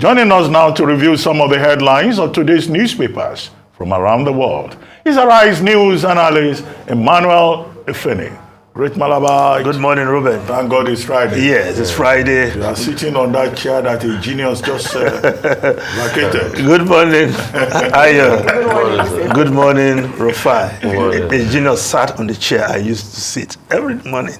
Joining us now to review some of the headlines of today's newspapers from around the world is Arise News analyst Emmanuel Efeni. Great Malabar. Good morning, Ruben. Thank God it's Friday. Yes, it's Friday. You are sitting on that chair that a genius just vacated. Good morning, Ayo. Good morning, Rufai. A genius sat on the chair I used to sit every morning.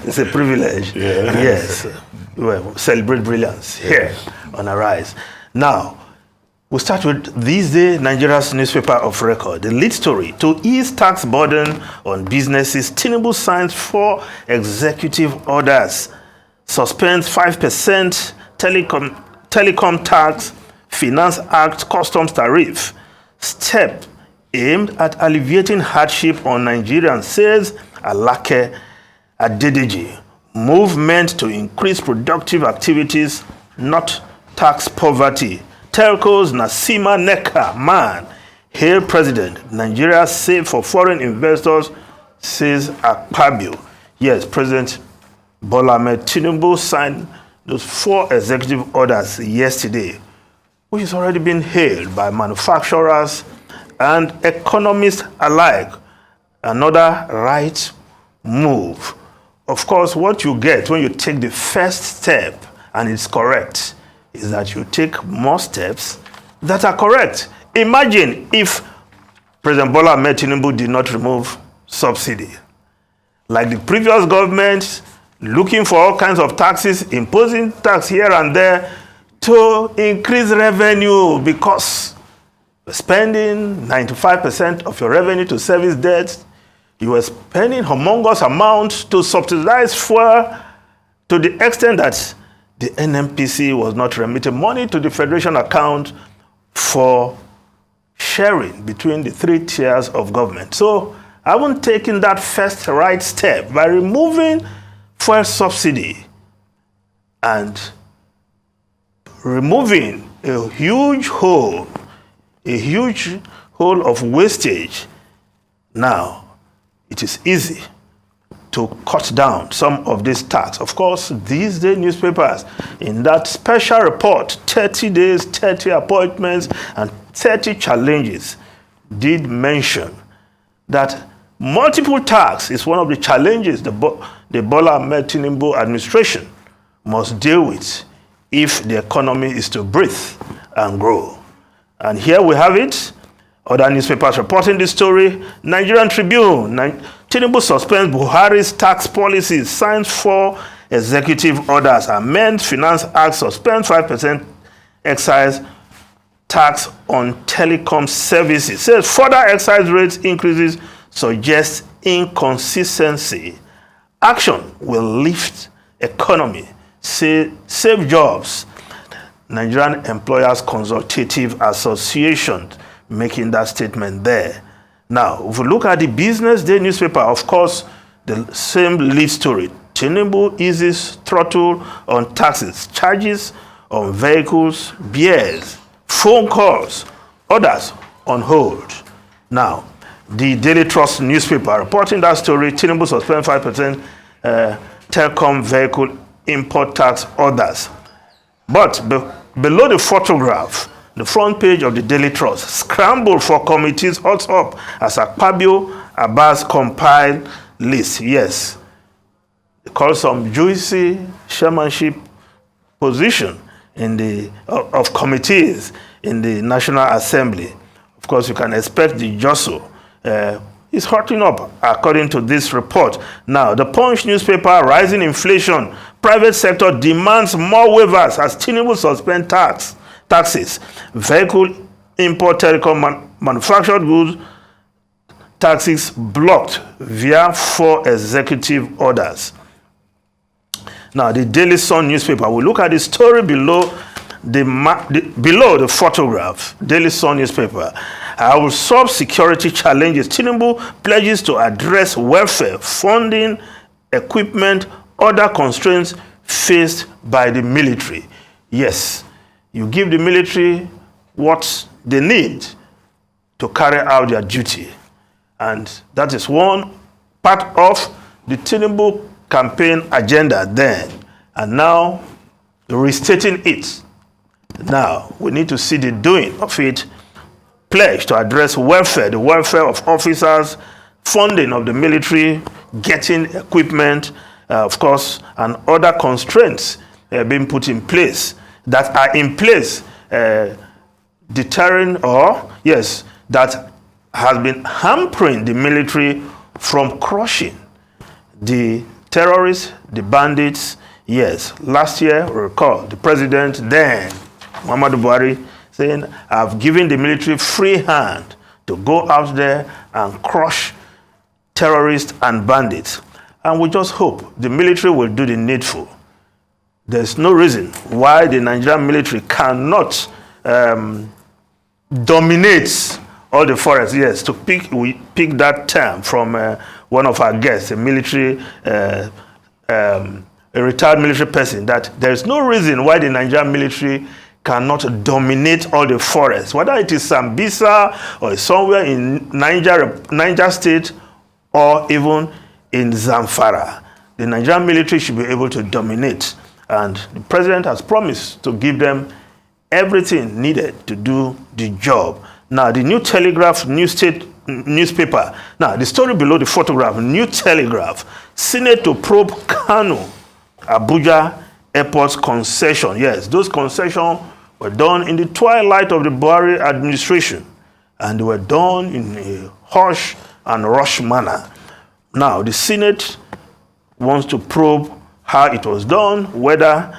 It's a privilege. Yeah. Yes. Well, celebrate brilliance here on Arise. Now, we'll start with this day, Nigeria's newspaper of record. The lead story: to ease tax burden on businesses, Tinubu signs 4 executive orders, suspends 5% telecom tax, Finance Act, customs tariff. Step aimed at alleviating hardship on Nigerians, says Alake Adedeji. Movement to increase productive activities, not tax poverty. Telco's Nasima Neka man, hail president. Nigeria safe for foreign investors, says Akpabio. Yes, President Bola Ahmed Tinubu signed those 4 executive orders yesterday, which has already been hailed by manufacturers and economists alike. Another right move. Of course, what you get when you take the first step, and it's correct, is that you take more steps that are correct. Imagine if President Bola Ahmed Tinubu did not remove subsidy. Like the previous government, looking for all kinds of taxes, imposing tax here and there to increase revenue, because you're spending 95% of your revenue to service debt. You were spending humongous amounts to subsidize fuel, to the extent that the NNPC was not remitting money to the Federation account for sharing between the 3 tiers of government. So, haven't taken that first right step by removing fuel subsidy and removing a huge hole of wastage. Now, it is easy to cut down some of this tax. Of course, these day newspapers, in that special report, 30 days, 30 appointments, and 30 challenges, did mention that multiple tax is one of the challenges the Bola Ahmed Tinubu administration must deal with if the economy is to breathe and grow. And here we have it. Other newspapers reporting this story. Nigerian Tribune. Tinubu suspends Buhari's tax policies, signs 4 executive orders, amends Finance Act, suspends 5% excise tax on telecom services. Says further excise rates increases suggests inconsistency. Action will lift economy, save jobs. Nigerian Employers Consultative Association making that statement there. Now, if we look at the Business Day newspaper, of course, the same lead story. Tinubu eases throttle on taxes, charges on vehicles, beers, phone calls, others on hold. Now, the Daily Trust newspaper reporting that story: Tinubu suspends 5% telecom vehicle import tax orders. But below the photograph, the front page of the Daily Trust, scramble for committees hot up as Akpabio Abbas compiled list. Yes, they call some juicy chairmanship position in the of committees in the National Assembly. Of course, you can expect the jostle is hotting up, according to this report. Now, the Punch newspaper: rising inflation, private sector demands more waivers as Tinubu suspend taxes. Vehicle import, telecom, manufactured goods taxes blocked via 4 executive orders. Now, the Daily Sun newspaper, we look at the story below the photograph. Daily Sun newspaper: I will solve security challenges. Tinubu pledges to address welfare, funding, equipment, other constraints faced by the military. Yes, you give the military what they need to carry out their duty. And that is one part of the Tinubu campaign agenda then. And now restating it. Now, we need to see the doing of it, pledge to address welfare, the welfare of officers, funding of the military, getting equipment, of course, and other constraints being put in place that are in place, deterring or, yes, that has been hampering the military from crushing the terrorists, the bandits. Yes, last year, recall, the president then, Muhammadu Buhari, saying, I've given the military free hand to go out there and crush terrorists and bandits. And we just hope the military will do the needful. There's no reason why the Nigerian military cannot dominate all the forests. Yes, we pick that term from one of our guests, a military, a retired military person, that there's no reason why the Nigerian military cannot dominate all the forests, whether it is Sambisa or somewhere in Niger State or even in Zamfara. The Nigerian military should be able to dominate, and the president has promised to give them everything needed to do the job. Now, the New Telegraph newspaper, now the story below the photograph, New Telegraph, Senate to probe Kano, Abuja Airport's concession. Yes, those concessions were done in the twilight of the Buhari administration, and they were done in a hush and rush manner. Now, the Senate wants to probe how it was done, whether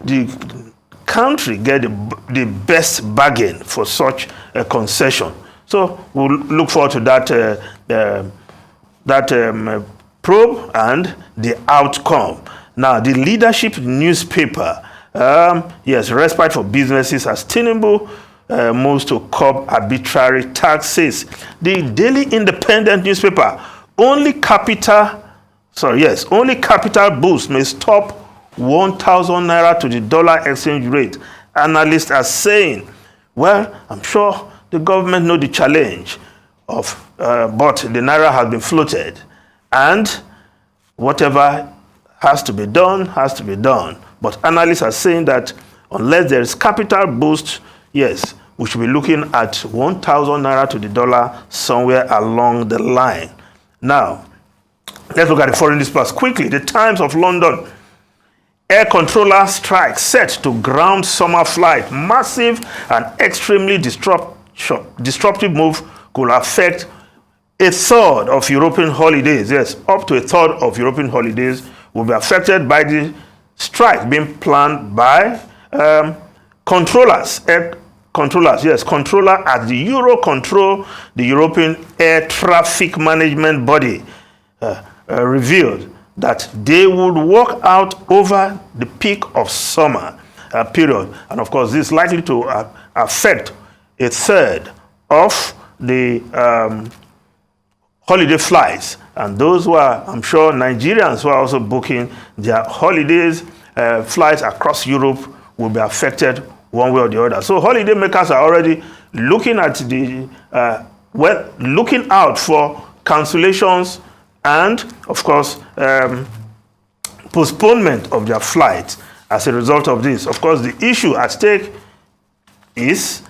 the country get the best bargain for such a concession. So we'll look forward to that probe and the outcome. Now, the Leadership newspaper, yes, respite for businesses as Tinubu moves to curb arbitrary taxes. The Daily Independent newspaper, only capital boost may stop 1,000 naira to the dollar exchange rate. Analysts are saying, well, I'm sure the government know the challenge but the naira has been floated, and whatever has to be done, has to be done. But analysts are saying that unless there is capital boost, yes, we should be looking at 1,000 naira to the dollar somewhere along the line. Now, let's look at the foreign newspapers quickly. The Times of London, air controller strike set to ground summer flight. Massive and extremely disruptive move could affect a third of European holidays. Yes, up to a third of European holidays will be affected by the strike being planned by controllers. Controller at the Eurocontrol, the European Air Traffic Management Body, revealed that they would work out over the peak of summer period. And of course, this is likely to affect a third of the holiday flights. And those who are, I'm sure, Nigerians who are also booking their holidays, flights across Europe will be affected one way or the other. So holiday makers are already looking at looking out for cancellations and, of course, postponement of their flights as a result of this. Of course, the issue at stake is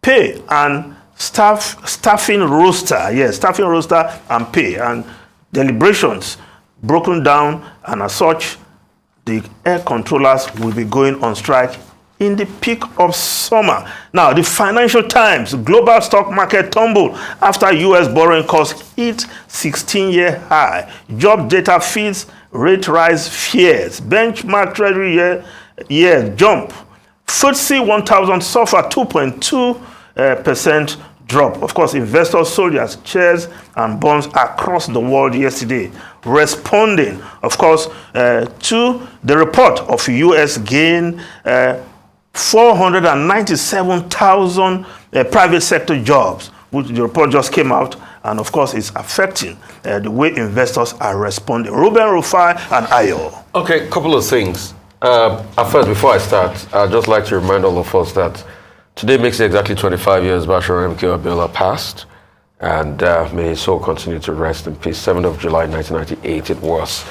pay and staffing roster. Yes, staffing roster and pay, and deliberations broken down, and as such, the air controllers will be going on strike in the peak of summer. Now, the Financial Times, global stock market tumble after U.S. borrowing costs hit 16-year high. Job data feeds rate rise fears. Benchmark treasury year jump. FTSE 1000 suffer 2.2% drop. Of course, investors sold their shares and bonds across the world yesterday, responding, of course, to the report of U.S. gain 497,000 private sector jobs, which the report just came out, and of course it's affecting the way investors are responding. Ruben Rufai and Ayo. Okay, a couple of things. First, before I start, I'd just like to remind all of us that today makes it exactly 25 years Bashir M.K. Abiola passed, and may his soul continue to rest in peace. 7th of July 1998 it was.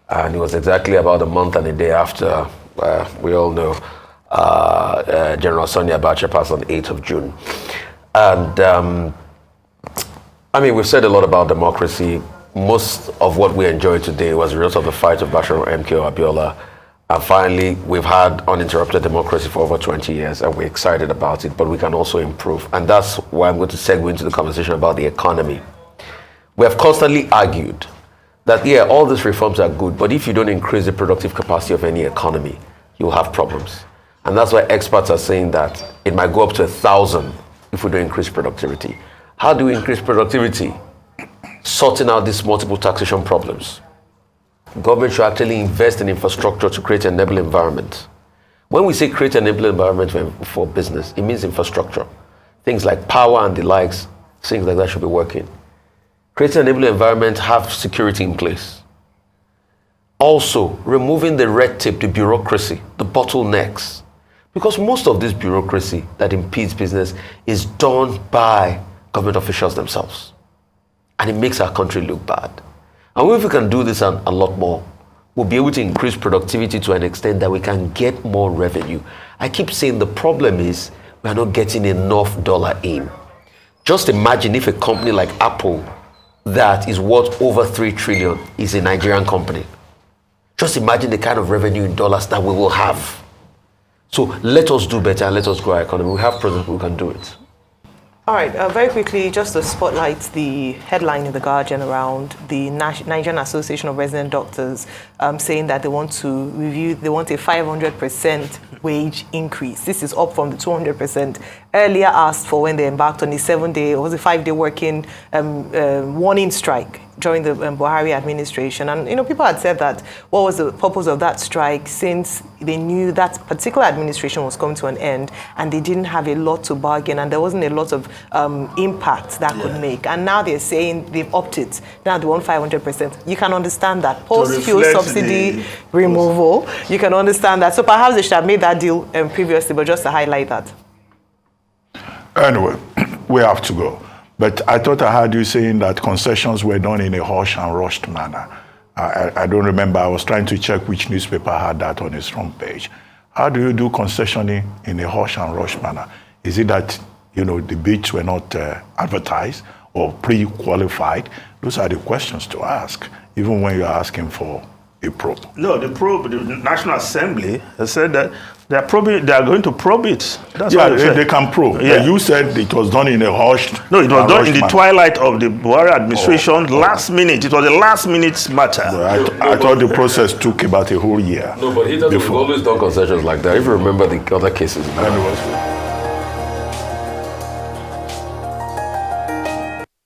And it was exactly about a month and a day after, we all know, General Sonia Abacha passed on the 8th of June. And I mean, we've said a lot about democracy. Most of what we enjoy today was a result of the fight of Bashir MKO Abiola. And finally, we've had uninterrupted democracy for over 20 years, and we're excited about it, but we can also improve. And that's why I'm going to segue into the conversation about the economy. We have constantly argued that, yeah, all these reforms are good, but if you don't increase the productive capacity of any economy, you'll have problems. And that's why experts are saying that it might go up to 1,000 if we don't increase productivity. How do we increase productivity? Sorting out these multiple taxation problems. Government should actually invest in infrastructure to create an enabling environment. When we say create an enabling environment for business, it means infrastructure. Things like power and the likes, things like that should be working. Create an enabling environment, have security in place. Also, removing the red tape, the bureaucracy, the bottlenecks. Because most of this bureaucracy that impedes business is done by government officials themselves. And it makes our country look bad. And if we can do this and a lot more, we'll be able to increase productivity to an extent that we can get more revenue. I keep saying the problem is we're not getting enough dollar in. Just imagine if a company like Apple that is worth over 3 trillion is a Nigerian company. Just imagine the kind of revenue in dollars that we will have. So let us do better and let us grow our economy. We have projects, we can do it. All right, very quickly, just to spotlight the headline in The Guardian around the Nigerian Association of Resident Doctors saying that they want to review, they want a 500% wage increase. This is up from the 200% earlier asked for when they embarked on a 7-day, or was it 5-day working warning strike during the Buhari administration. And, you know, people had said that what was the purpose of that strike, since they knew that particular administration was coming to an end and they didn't have a lot to bargain and there wasn't a lot of impact that could make. And now they're saying they've opted. Now they want 500%. You can understand that. Post-fuel subsidy removal, you can understand that. So perhaps they should have made that deal previously, but just to highlight that. Anyway, we have to go. But I thought I heard you saying that concessions were done in a hush and rushed manner. I don't remember. I was trying to check which newspaper had that on its front page. How do you do concessioning in a hush and rush manner? Is it that, you know, the bids were not advertised or pre-qualified? Those are the questions to ask, even when you're asking for a probe. No, the National Assembly has said that they are going to probe it. That's yeah, they can probe. Yeah. You said it was done in a hushed. No, it was done in the twilight of the Buhari administration, last minute. It was a last minute matter. Well, I thought the process took about a whole year. No, but we've always done concessions like that. If you remember the other cases.